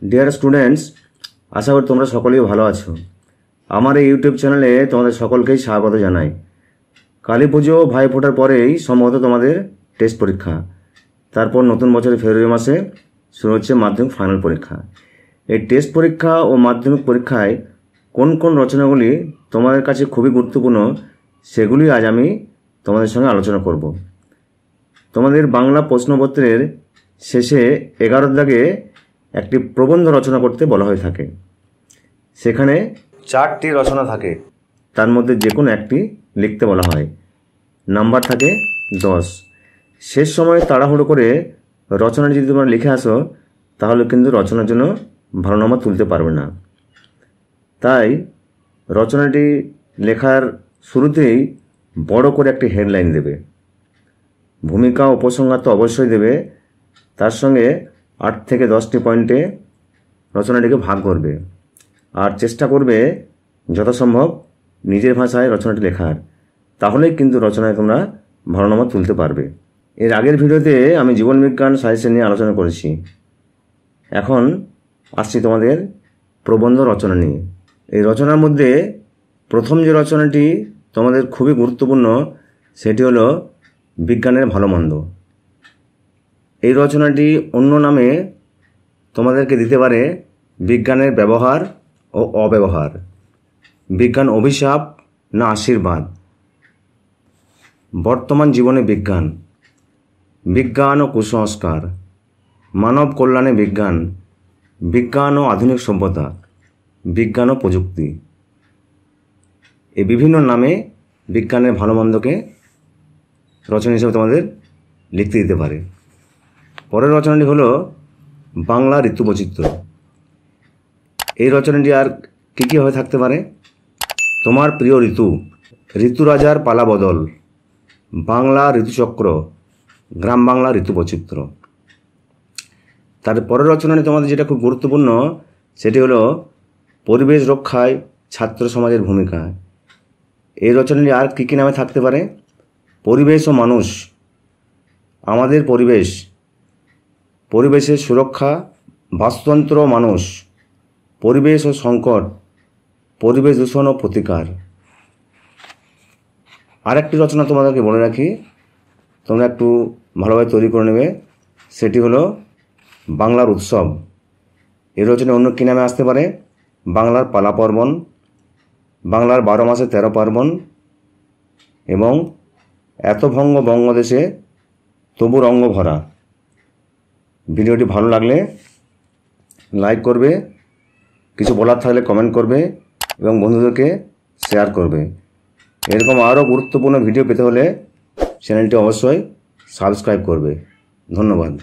Dear students, আশা করি তোমরা সকলেই ভালো আছো। আমার এই ইউটিউব চ্যানেলে তোমাদের সকলকেই স্বাগত জানাই। কালী পুজো ভাইফোঁটার পরেই সম্ভবত তোমাদের টেস্ট পরীক্ষা, তারপর নতুন বছরের ফেব্রুয়ারি মাসে শুরু হচ্ছে মাধ্যমিক ফাইনাল পরীক্ষা। এই টেস্ট পরীক্ষা ও মাধ্যমিক পরীক্ষায় কোন কোন রচনাগুলি তোমাদের কাছে খুবই গুরুত্বপূর্ণ সেগুলি আজ আমি তোমাদের সঙ্গে আলোচনা করব। তোমাদের বাংলা প্রশ্নপত্রের শেষে 11 দাগে একটি প্রবন্ধ রচনা করতে বলা হয়ে থাকে। সেখানে 4টি রচনা থাকে, তার মধ্যে যে কোনো একটি লিখতে বলা হয়। নাম্বার থাকে 10। শেষ সময় তাড়াহুড়ো করে রচনাটি যদি তোমরা লিখে আসো তাহলে কিন্তু রচনার জন্য ভালো নম্বর তুলতে পারবে না। তাই রচনাটি লেখার শুরুতেই বড় করে একটি হেডলাইন দেবে, ভূমিকা উপসংহার তো অবশ্যই দেবে, তার সঙ্গে 8 থেকে 10টি পয়েন্টে রচনাটিকে ভাগ করবে আর চেষ্টা করবে যথাসম্ভব নিজের ভাষায় রচনাটি লেখার। তাহলেই কিন্তু রচনায় তোমরা ভালো নম্বর তুলতে পারবে। এর আগের ভিডিওতে আমি জীবনবিজ্ঞান সাজেশন নিয়ে আলোচনা করেছি। এখন আসছি তোমাদের প্রবন্ধ রচনা নিয়ে। এই রচনার মধ্যে প্রথম যে রচনাটি তোমাদের খুবই গুরুত্বপূর্ণ সেটি হলো বিজ্ঞানের ভালো মন্দ। এই রচনাটি অন্য নামে তোমাদেরকে দিতে পারে বিজ্ঞানের ব্যবহার ও অব্যবহার, বিজ্ঞান অভিশাপ না আশীর্বাদ, বর্তমান জীবনে বিজ্ঞান, বিজ্ঞান ও কুসংস্কার, মানব কল্যাণে বিজ্ঞান, বিজ্ঞান ও আধুনিক সভ্যতা, বিজ্ঞান ও প্রযুক্তি। এই বিভিন্ন নামে বিজ্ঞানের ভালো মন্দকে রচনা হিসেবে তোমাদের লিখতে দিতে পারে। পরের রচনাটি হলো বাংলা ঋতুবৈচিত্র্য। এই রচনাটি আর কী কী হয়ে থাকতে পারে? তোমার প্রিয় ঋতু, ঋতুরাজার পালা বদল, বাংলা ঋতুচক্র, গ্রাম বাংলা ঋতুবৈচিত্র্য। তার পরের রচনাটি তোমাদের যেটা খুব গুরুত্বপূর্ণ সেটি হলো পরিবেশ রক্ষায় ছাত্র সমাজের ভূমিকা। এই রচনাটি আর কী কী নামে থাকতে পারে? পরিবেশ ও মানুষ, আমাদের পরিবেশ, পরিবেশের সুরক্ষা, বাস্তুতন্ত্র ও মানুষ, পরিবেশ ও সংকট, পরিবেশ দূষণ ও প্রতিকার। আরেকটি রচনা তোমাদেরকে বলে রাখি, তোমরা একটু ভালোভাবে তৈরি করে নেবে, সেটি হলো বাংলার উৎসব। এই রচনা অন্য কী নামে আসতে পারে? বাংলার পালা পার্বণ, বাংলার 12 মাসে 13 পার্বণ এবং এত ভঙ্গ বঙ্গদেশে তবু রঙ্গ ভরা। ভিডিওটি ভালো লাগলে লাইক করবে, কিছু বলার থাকলে কমেন্ট করবে এবং বন্ধুদেরকে শেয়ার করবে। এরকম আরও গুরুত্বপূর্ণ ভিডিও পেতে হলে চ্যানেলটি অবশ্যই সাবস্ক্রাইব করবে। ধন্যবাদ।